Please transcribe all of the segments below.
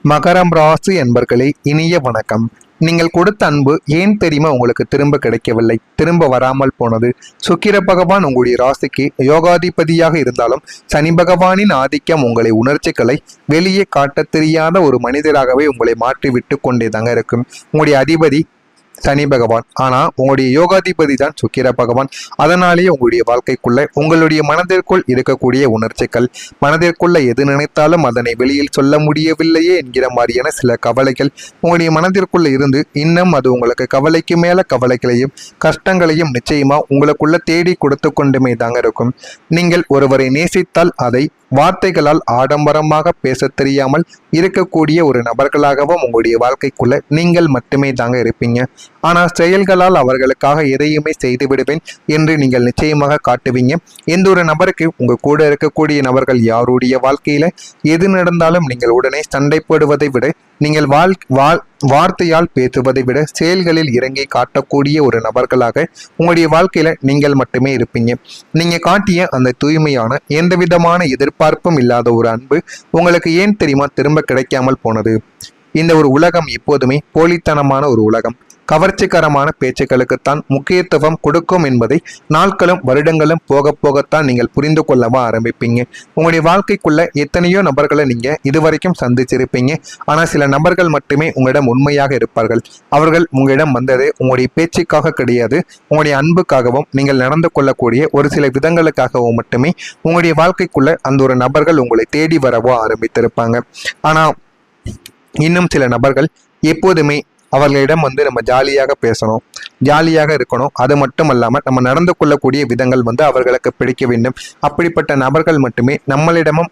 மகரம் ராசி என்பர்களே, இனிய வணக்கம். நீங்கள் கொடுத்த அன்பு ஏன் தெரியுமா உங்களுக்கு திரும்ப கிடைக்கவில்லை, திரும்ப வராமல் போனது. சுக்கிர பகவான் உங்களுடைய ராசிக்கு யோகாதிபதியாக இருந்தாலும் சனி பகவானின் ஆதிக்கம் உங்களை உணர்ச்சிகளை வெளியே காட்ட தெரியாத ஒரு மனிதராகவே உங்களை மாற்றி விட்டு கொண்டே தாங்க இருக்கும். உங்களுடைய அதிபதி சனி பகவான், ஆனா உங்களுடைய யோகாதிபதி தான் சுக்கிர பகவான். அதனாலேயே உங்களுடைய வாழ்க்கைக்குள்ள உங்களுடைய மனதிற்குள் இருக்கக்கூடிய உணர்ச்சிகள், மனதிற்குள்ள எது நினைத்தாலும் அதனை வெளியில் சொல்ல முடியவில்லையே என்கிற மாதிரியான சில கவலைகள் உங்களுடைய மனதிற்குள்ள இருந்து இன்னும் அது உங்களுக்கு கவலைக்கு மேல கவலைகளையும் கஷ்டங்களையும் நிச்சயமா உங்களுக்குள்ள தேடி கொடுத்து கொண்டுமே தாங்க இருக்கும். நீங்கள் ஒருவரை நேசித்தால் அதை வார்த்தைகளால் ஆடம்பரமாக பேச தெரியாமல் இருக்கக்கூடிய ஒரு நபர்களாகவும் உங்களுடைய வாழ்க்கைக்குள்ள நீங்கள் மட்டுமே தாங்க இருப்பீங்க. ஆனால் செயல்களால் அவர்களுக்காக எதையுமே செய்து விடுவேன் என்று நீங்கள் நிச்சயமாக காட்டுவீங்க. எந்த ஒரு நபருக்கு உங்க கூட இருக்கக்கூடிய நபர்கள் யாருடைய வாழ்க்கையில எது நடந்தாலும் நீங்கள் உடனே சண்டை போடுவதை விட நீங்கள் வார்த்தையால் பேசுவதை விட செயல்களில் இறங்கி காட்டக்கூடிய ஒரு நபர்களாக உங்களுடைய வாழ்க்கையில நீங்கள் மட்டுமே இருப்பீங்க. நீங்க காட்டிய அந்த தூய்மையான எந்த விதமான எதிர்பார்ப்பும் இல்லாத ஒரு அன்பு உங்களுக்கு ஏன் தெரியுமா திரும்ப கிடைக்காமல் போனது. இந்த ஒரு உலகம் எப்போதுமே போலித்தனமான ஒரு உலகம். கவர்ச்சிகரமான பேச்சுக்களுக்குத்தான் முக்கியத்துவம் கொடுக்கும் என்பதை நாட்களும் வருடங்களும் போக போகத்தான் நீங்கள் புரிந்து கொள்ளவா ஆரம்பிப்பீங்க. உங்களுடைய வாழ்க்கைக்குள்ள எத்தனையோ நபர்களை நீங்க இதுவரைக்கும் சந்திச்சிருப்பீங்க. ஆனா சில நபர்கள் மட்டுமே உங்களிடம் உண்மையாக இருப்பார்கள். அவர்கள் உங்களிடம் வந்தது உங்களுடைய பேச்சுக்காக கிடையாது, உங்களுடைய அன்புக்காகவும் நீங்கள் நடந்து கொள்ளக்கூடிய ஒரு சில விதங்களுக்காகவும் மட்டுமே உங்களுடைய வாழ்க்கைக்குள்ள அந்த ஒரு நபர்கள் உங்களை தேடி வரவோ ஆரம்பித்திருப்பாங்க. ஆனா இன்னும் சில நபர்கள் எப்போதுமே அவர்களிடம் நம்ம ஜாலியாக பேசணும், ஜாலியாக இருக்கணும், அது மட்டும் இல்லாமல் நம்ம நடந்து கொள்ளக்கூடிய விதங்கள் அவர்களுக்கு பிடிக்க வேண்டும். அப்படிப்பட்ட நபர்கள் மட்டுமே நம்மளிடமும்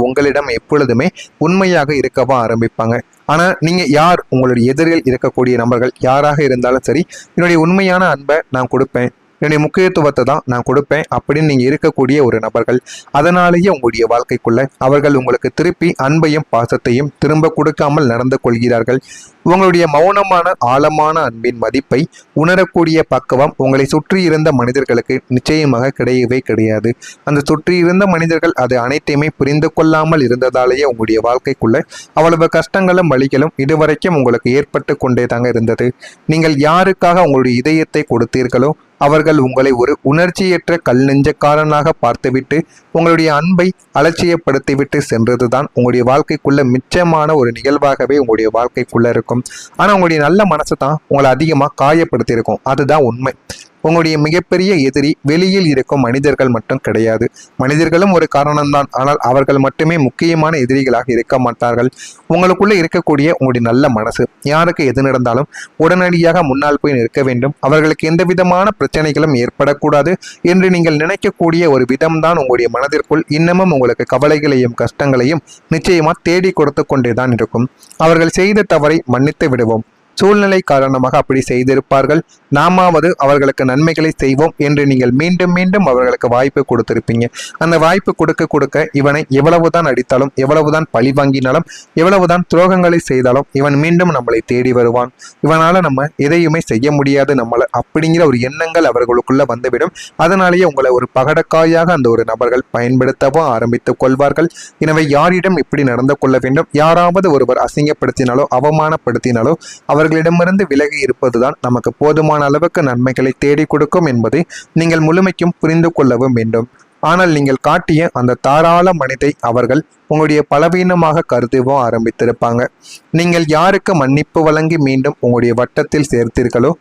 உங்களிடம் எப்பொழுதுமே உண்மையாக இருக்கவா ஆரம்பிப்பாங்க. ஆனால் நீங்கள் யார், உங்களுடைய எதிரில் இருக்கக்கூடிய நபர்கள் யாராக இருந்தாலும் சரி, என்னுடைய உண்மையான அன்பை நான் கொடுப்பேன், என்னுடைய முக்கியத்துவத்தை தான் நான் கொடுப்பேன் அப்படின்னு நீங்கள் இருக்கக்கூடிய ஒரு நபர்கள். அதனாலேயே உங்களுடைய வாழ்க்கைக்குள்ள அவர்கள் உங்களுக்கு திருப்பி அன்பையும் பாசத்தையும் திரும்ப கொடுக்காமல் நடந்து கொள்கிறார்கள். உங்களுடைய மௌனமான ஆழமான அன்பின் மதிப்பை உணரக்கூடிய பக்குவம் உங்களை சுற்றி இருந்த மனிதர்களுக்கு நிச்சயமாக கிடையவே கிடையாது. அந்த சுற்றி இருந்த மனிதர்கள் அது அனைத்தையுமே புரிந்து கொள்ளாமல் இருந்ததாலேயே உங்களுடைய வாழ்க்கைக்குள்ள அவ்வளவு கஷ்டங்களும் வழிகளும் இதுவரைக்கும் உங்களுக்கு ஏற்பட்டு கொண்டே தாங்க இருந்தது. நீங்கள் யாருக்காக உங்களுடைய இதயத்தை கொடுத்தீர்களோ அவர்கள் உங்களை ஒரு உணர்ச்சியற்ற கல் நெஞ்சக்காரனாக பார்த்துவிட்டு உங்களுடைய அன்பை அலட்சியப்படுத்திவிட்டு சென்றதுதான் உங்களுடைய வாழ்க்கைக்குள்ள மிச்சமான ஒரு நிகழ்வாகவே உங்களுடைய வாழ்க்கைக்குள்ள இருக்கும். ஆனா உங்களுடைய நல்ல மனசு தான் உங்களை அதிகமா காயப்படுத்தியிருக்கும். அதுதான் உண்மை. உங்களுடைய மிகப்பெரிய எதிரி வெளியில் இருக்கும் மனிதர்கள் மட்டும் கிடையாது. மனிதர்களும் ஒரு காரணம்தான், ஆனால் அவர்கள் மட்டுமே முக்கியமான எதிரிகளாக இருக்க மாட்டார்கள். உங்களுக்குள்ள இருக்கக்கூடிய உங்களுடைய நல்ல மனசு, யாருக்கு எது நடந்தாலும் உடனடியாக முன்னால் போய் நிற்க வேண்டும், அவர்களுக்கு எந்த விதமான பிரச்சனைகளும் ஏற்படக்கூடாது என்று நீங்கள் நினைக்கக்கூடிய ஒரு விதம்தான் உங்களுடைய மனதிற்குள் இன்னமும் உங்களுக்கு கவலைகளையும் கஷ்டங்களையும் நிச்சயமா தேடி கொடுத்து கொண்டேதான் இருக்கும். அவர்கள் செய்த தவறை மன்னித்து விடுவோம், சூழ்நிலை காரணமாக அப்படி செய்திருப்பார்கள், நாமாவது அவர்களுக்கு நன்மைகளை செய்வோம் என்று நீங்கள் மீண்டும் மீண்டும் அவர்களுக்கு வாய்ப்பு கொடுத்திருப்பீங்க. அந்த வாய்ப்பு கொடுக்க கொடுக்க இவனை எவ்வளவுதான் அடித்தாலும், எவ்வளவுதான் பழி வாங்கினாலும், எவ்வளவுதான் துரோகங்களை செய்தாலும் இவன் மீண்டும் நம்மளை தேடி வருவான், இவனால நம்ம எதையுமே செய்ய முடியாது நம்மள அப்படிங்கிற ஒரு எண்ணங்கள் அவர்களுக்குள்ள வந்துவிடும். அதனாலேயே உங்களை ஒரு பகடக்காயாக அந்த ஒரு நபர்கள் பயன்படுத்தவும் ஆரம்பித்துக் கொள்வார்கள். எனவே யாரிடம் இப்படி நடந்து கொள்ள வேண்டும், யாராவது ஒருவர் அசிங்கப்படுத்தினாலோ அவமானப்படுத்தினாலோ அவர்களிடமிருந்து விலகி இருப்பதுதான் நமக்கு போதுமான அளவுக்கு நன்மைகளை தேடி கொடுக்கும் என்பதை நீங்கள் முழுமைக்கும் புரிந்து கொள்ளவும் வேண்டும். ஆனால் நீங்கள் காட்டிய அந்த தாராள மனதை அவர்கள் உங்களுடைய பலவீனமாக கருதவும் ஆரம்பித்திருப்பாங்க. நீங்கள் யாருக்கு மன்னிப்பு வழங்கி மீண்டும் உங்களுடைய வட்டத்தில் சேர்த்தீர்களோ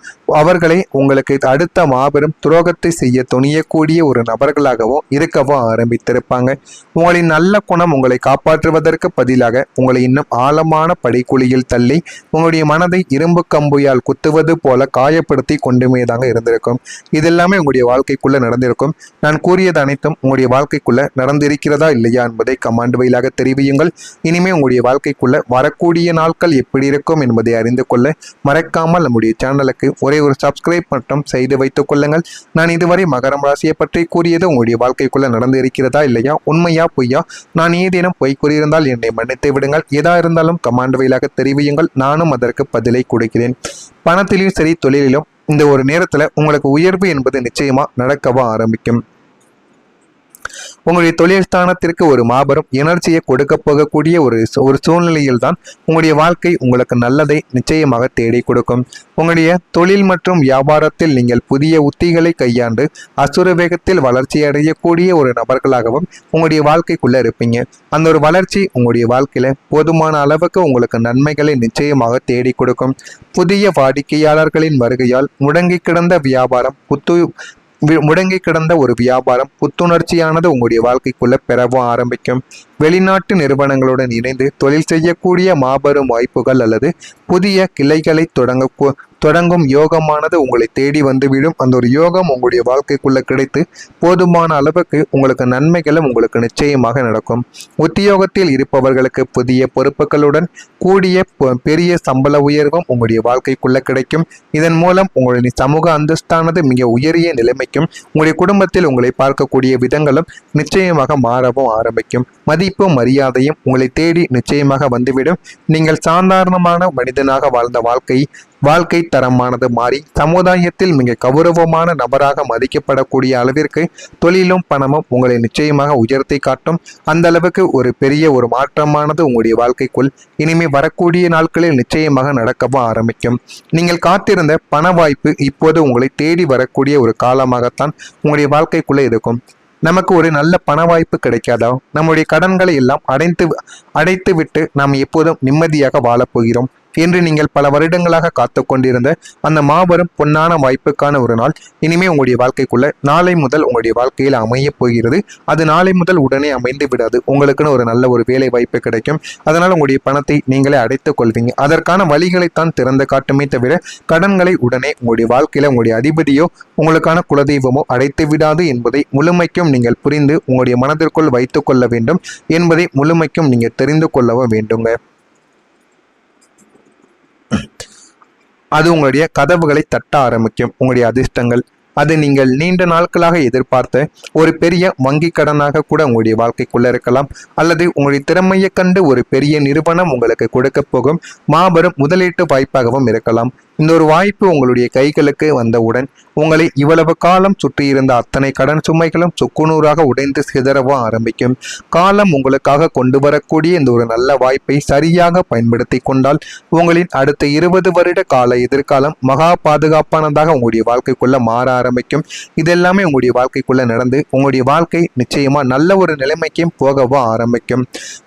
அவர்களை உங்களுக்கு அடுத்த மாபெரும் துரோகத்தை செய்ய துணியக்கூடிய ஒரு நபர்களாகவும் இருக்கவும் ஆரம்பித்திருப்பாங்க. உங்களின் நல்ல குணம் உங்களை காப்பாற்றுவதற்கு பதிலாக உங்களை இன்னும் ஆழமான படிக்குழியில் தள்ளி உங்களுடைய மனதை இரும்பு கம்புயால் குத்துவது போல காயப்படுத்தி கொண்டுமே தாங்க இருந்திருக்கும். இதெல்லாமே உங்களுடைய வாழ்க்கைக்குள்ள நடந்திருக்கும். நான் கூறியது அனைத்தும் உங்களுடைய வாழ்க்கைக்குள்ள நடந்திருக்கிறதா இல்லையா என்பதை கமெண்ட் வாயிலாக தெரிவியுங்கள். இனிமே உங்களுடைய வாழ்க்கைக்குள்ள வரக்கூடிய நாட்கள் எப்படி இருக்கும் என்பதை அறிந்து கொள்ள மறக்காமல் நம்முடைய சேனலுக்கு ஒரே ஒரு சப்ஸ்கிரைப் மட்டும் செய்து வைத்துக் கொள்ளுங்கள். நான் இதுவரை மகரம் ராசியை பற்றி கூறியது உங்களுடைய வாழ்க்கைக்குள்ள நடந்து இருக்கிறதா இல்லையா, உண்மையா பொய்யா, நான் ஏதேனும் பொய் கூறியிருந்தால் என்னை மன்னித்து விடுங்கள். எதா இருந்தாலும் கமெண்ட் வாயிலாக தெரிவியுங்கள், நானும் அதற்கு பதிலை கொடுக்கிறேன். பணத்திலும் சரி தொழிலிலும் இந்த ஒரு நேரத்துல உங்களுக்கு உயர்வு என்பது நிச்சயமா நடக்கவா ஆரம்பிக்கும். உங்களுடைய தொழில் ஸ்தானத்திற்கு ஒரு மாபெரும் எனர்ஜியை கொடுக்க போகக்கூடிய ஒரு சூழ்நிலையில் தான் உங்களுடைய வாழ்க்கை உங்களுக்கு நல்லதை நிச்சயமாக தேடி கொடுக்கும். உங்களுடைய தொழில் மற்றும் வியாபாரத்தில் நீங்கள் புதிய உத்திகளை கையாண்டு அசுர வேகத்தில் வளர்ச்சி அடையக்கூடிய ஒரு நபர்களாகவும் உங்களுடைய வாழ்க்கைக்குள்ள இருப்பீங்க. அந்த ஒரு வளர்ச்சி உங்களுடைய வாழ்க்கையில போதுமான அளவுக்கு உங்களுக்கு நன்மைகளை நிச்சயமாக தேடி கொடுக்கும். புதிய வாடிக்கையாளர்களின் வருகையால் முடங்கி கிடந்த வியாபாரம் முடங்கி கிடந்த ஒரு வியாபாரம் புத்துணர்ச்சியானது உங்களுடைய வாழ்க்கைக்குள்ள பெறவும் ஆரம்பிக்கும். வெளிநாட்டு நிறுவனங்களுடன் இணைந்து தொழில் செய்யக்கூடிய மாபெரும் வாய்ப்புகள் அல்லது புதிய கிளைகளை தொடங்கும் யோகமானது உங்களை தேடி வந்துவிடும். அந்த ஒரு யோகம் உங்களுடைய வாழ்க்கைக்குள்ள கிடைத்து போதுமான அளவுக்கு உங்களுக்கு நன்மைகளும் உங்களுக்கு நிச்சயமாக நடக்கும். உத்தியோகத்தில் இருப்பவர்களுக்கு புதிய பொறுப்புகளுடன் கூடிய பெரிய சம்பள உயர்வும் உங்களுடைய வாழ்க்கைக்குள்ள கிடைக்கும். இதன் மூலம் உங்களுடைய சமூக அந்தஸ்தானது மிக உயரிய நிலைமைக்கும் உங்களுடைய குடும்பத்தில் உங்களை பார்க்கக்கூடிய விதங்களும் நிச்சயமாக மாறவும் ஆரம்பிக்கும். மதிப்பும் மரியாதையும் உங்களை தேடி நிச்சயமாக வந்துவிடும். நீங்கள் சாதாரணமான மனிதனாக வாழ்ந்த வாழ்க்கை தரமானது மாறி சமுதாயத்தில் மிக கௌரவமான நபராக மதிக்கப்படக்கூடிய அளவிற்கு தொழிலும் பணமும் உங்களை நிச்சயமாக உயர்த்தி காட்டும். அந்த அளவுக்கு ஒரு பெரிய ஒரு மாற்றமானது உங்களுடைய வாழ்க்கைக்குள் இனிமே வரக்கூடிய நாட்களில் நிச்சயமாக நடக்கவும் ஆரம்பிக்கும். நீங்கள் காத்திருந்த பண வாய்ப்பு இப்போது உங்களை தேடி வரக்கூடிய ஒரு காலமாகத்தான் உங்களுடைய வாழ்க்கைக்குள்ளே இருக்கும். நமக்கு ஒரு நல்ல பண வாய்ப்பு கிடைக்காதா? நம்முடைய கடன்களை எல்லாம் அடைத்து விட்டு நாம் எப்போதும் நிம்மதியாக வாழப்போகிறோம் என்று நீங்கள் பல வருடங்களாக காத்து கொண்டிருந்த அந்த மாபெரும் பொன்னான வாய்ப்புக்கான ஒரு நாள் இனிமே உங்களுடைய வாழ்க்கைக்குள்ள நாளை முதல் உங்களுடைய வாழ்க்கையில் அமைய போகிறது. அது நாளை முதல் உடனே அமைந்து விடாது. உங்களுக்குன்னு ஒரு நல்ல ஒரு வேலை வாய்ப்பு கிடைக்கும். அதனால் உங்களுடைய பணத்தை நீங்களே அடைத்துக் கொள்வீங்க. அதற்கான வழிகளைத்தான் திறந்து காட்டுமே தவிர கடன்களை உடனே உங்களுடைய வாழ்க்கையில உங்களுடைய அதிபதியோ உங்களுக்கான குலதெய்வமோ அடைத்து விடாது என்பதை முழுமைக்கும் நீங்கள் புரிந்து உங்களுடைய மனதிற்குள் வைத்துக் கொள்ள வேண்டும் என்பதை முழுமைக்கும் நீங்கள் தெரிந்து கொள்ளவும் வேண்டுங்க. அது உங்களுடைய கதவுகளை தட்ட ஆரம்பிக்கும். உங்களுடைய அதிர்ஷ்டங்கள் அது நீங்கள் நீண்ட நாட்களாக எதிர்பார்த்த ஒரு பெரிய வங்கி கடனாக கூட உங்களுடைய வாழ்க்கைக்குள்ள இருக்கலாம். அல்லது உங்களுடைய திறமையை கண்டு ஒரு பெரிய நிறுவனம் உங்களுக்கு கொடுக்க போகும் மாபெரும் முதலீட்டு வாய்ப்பாகவும் இருக்கலாம். இந்த ஒரு வாய்ப்பு உங்களுடைய கைகளுக்கு வந்தவுடன் உங்களை இவ்வளவு காலம் சுற்றியிருந்த அத்தனை கடன் சுமைகளும் சுக்குநூறாக உடைந்து சிதறவும் ஆரம்பிக்கும். காலம் உங்களுக்காக கொண்டு வரக்கூடிய இந்த ஒரு நல்ல வாய்ப்பை சரியாக பயன்படுத்தி கொண்டால் உங்களின் அடுத்த 20 வருட கால எதிர்காலம் மகா பாதுகாப்பானதாக உங்களுடைய வாழ்க்கைக்குள்ள மாற ஆரம்பிக்கும். இதெல்லாமே உங்களுடைய வாழ்க்கைக்குள்ள நடந்து உங்களுடைய வாழ்க்கை நிச்சயமா நல்ல ஒரு நிலைமைக்கும் போகவும் ஆரம்பிக்கும்.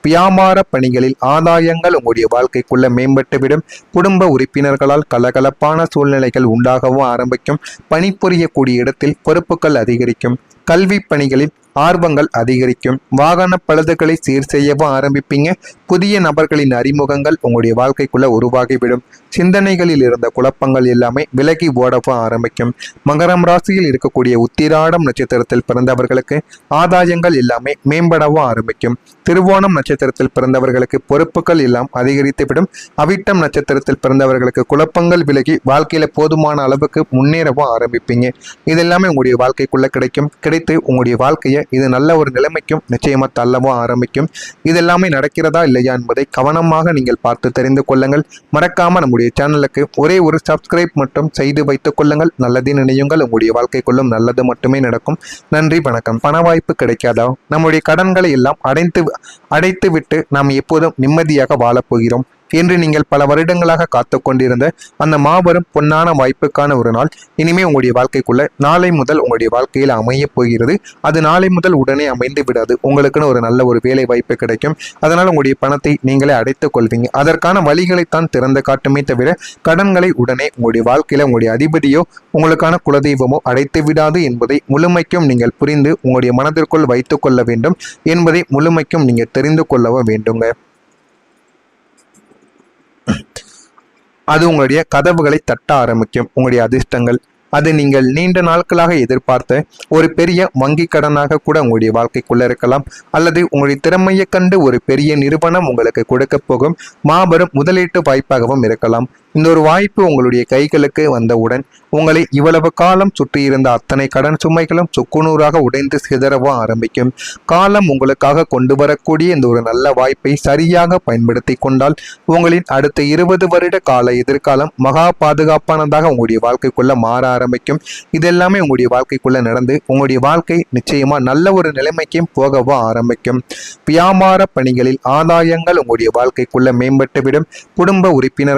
வியாபார பணிகளில் ஆதாயங்கள் உங்களுடைய வாழ்க்கைக்குள்ள மேம்பட்டுவிடும். குடும்ப உறுப்பினர்களால் கலகலப்பான சூழ்நிலைகள் உண்டாகவும் ஆரம்பிக்கும். பணிபுரியக்கூடிய இடத்தில் பொறுப்புகள் அதிகரிக்கும். கல்வி பணிகளில் ஆர்வங்கள் அதிகரிக்கும். வாகன பழுதுகளை சீர் செய்யவும் ஆரம்பிப்பீங்க. புதிய நபர்களின் அறிமுகங்கள் உங்களுடைய வாழ்க்கைக்குள்ள உருவாகிவிடும். சிந்தனைகளில் இருந்த குழப்பங்கள் எல்லாமே விலகி ஓடவும் ஆரம்பிக்கும். மகரம் ராசியில் இருக்கக்கூடிய உத்திராடம் நட்சத்திரத்தில் பிறந்தவர்களுக்கு ஆதாயங்கள் எல்லாமே மேம்படவும் ஆரம்பிக்கும். திருவோணம் நட்சத்திரத்தில் பிறந்தவர்களுக்கு பொறுப்புகள் எல்லாம் அதிகரித்துவிடும். அவிட்டம் நட்சத்திரத்தில் பிறந்தவர்களுக்கு குழப்பங்கள் விலகி வாழ்க்கையில போதுமான அளவுக்கு முன்னேறவும் ஆரம்பிப்பீங்க. இதெல்லாமே உங்களுடைய வாழ்க்கைக்குள்ள கிடைத்து உங்களுடைய வாழ்க்கையை இது நல்ல ஒரு நிலைமைக்கும் நிச்சயமா தள்ளவும் ஆரம்பிக்கும். இதெல்லாமே நடக்கிறதா இல்லையா என்பதை கவனமாக நீங்கள் பார்த்து தெரிந்து கொள்ளுங்கள். மறக்காம நம்முடைய சேனலுக்கு ஒரே ஒரு சப்ஸ்கிரைப் மட்டும் செய்து வைத்துக் கொள்ளுங்கள். நல்லது நினையுங்கள். உங்களுடைய வாழ்க்கைக்குள்ளும் நல்லது மட்டுமே நடக்கும். நன்றி, வணக்கம். பண வாய்ப்பு கிடைக்காதா? நம்முடைய கடன்களை எல்லாம் அடைத்து விட்டு நாம் எப்போதும் நிம்மதியாக வாழப்போகிறோம் என்று நீங்கள் பல வருடங்களாக காத்து கொண்டிருந்த அந்த மாபெரும் பொன்னான வாய்ப்புக்கான ஒரு நாள் இனிமே உங்களுடைய வாழ்க்கைக்குள்ள நாளை முதல் உங்களுடைய வாழ்க்கையில் அமைய போகிறது. அது நாளை முதல் உடனே அமைந்து விடாது. உங்களுக்குன்னு ஒரு நல்ல ஒரு வேலை வாய்ப்பு கிடைக்கும். அதனால் உங்களுடைய பணத்தை நீங்களே அடைத்துக் கொள்வீங்க. அதற்கான வழிகளைத்தான் திறந்து காட்டுமே தவிர கடன்களை உடனே உங்களுடைய வாழ்க்கையில உங்களுடைய அதிபதியோ உங்களுக்கான குலதெய்வமோ அடைத்து விடாது என்பதை முழுமைக்கும் நீங்கள் புரிந்து உங்களுடைய மனதிற்குள் வைத்துக் கொள்ள வேண்டும் என்பதை முழுமைக்கும் நீங்கள் தெரிந்து கொள்ளவும் வேண்டுங்க. அது உங்களுடைய கதவுகளை தட்ட ஆரம்பிக்கும். உங்களுடைய அதிர்ஷ்டங்கள் அது நீங்கள் நீண்ட நாட்களாக எதிர்பார்த்த ஒரு பெரிய வங்கி கடனாக கூட உங்களுடைய வாழ்க்கைக்குள்ள இருக்கலாம். அல்லது உங்களுடைய திறமையை கண்டு ஒரு பெரிய நிறுவனம் உங்களுக்கு கொடுக்க போகும் மாபெரும் முதலீட்டு வாய்ப்பாகவும் இருக்கலாம். இந்த ஒரு வாய்ப்பு உங்களுடைய கைகளுக்கு வந்தவுடன் உங்களை இவ்வளவு காலம் சுற்றியிருந்த அத்தனை கடன் சுமைகளும் சுக்குநூறாக உடைந்து சிதறவும் ஆரம்பிக்கும். காலம் உங்களுக்காக கொண்டு வரக்கூடிய இந்த ஒரு நல்ல வாய்ப்பை சரியாக பயன்படுத்தி கொண்டால் உங்களின் அடுத்த 20 வருட கால எதிர்காலம் மகா பாதுகாப்பானதாக உங்களுடைய வாழ்க்கைக்குள்ள மாற ஆரம்பிக்கும். இதெல்லாமே உங்களுடைய வாழ்க்கைக்குள்ள நடந்து உங்களுடைய வாழ்க்கை நிச்சயமா நல்ல ஒரு நிலைமைக்கும் போகவும் ஆரம்பிக்கும். வியாபார பணிகளில் ஆதாயங்கள் உங்களுடைய வாழ்க்கைக்குள்ள மேம்பட்டுவிடும். குடும்ப உறுப்பினர்கள்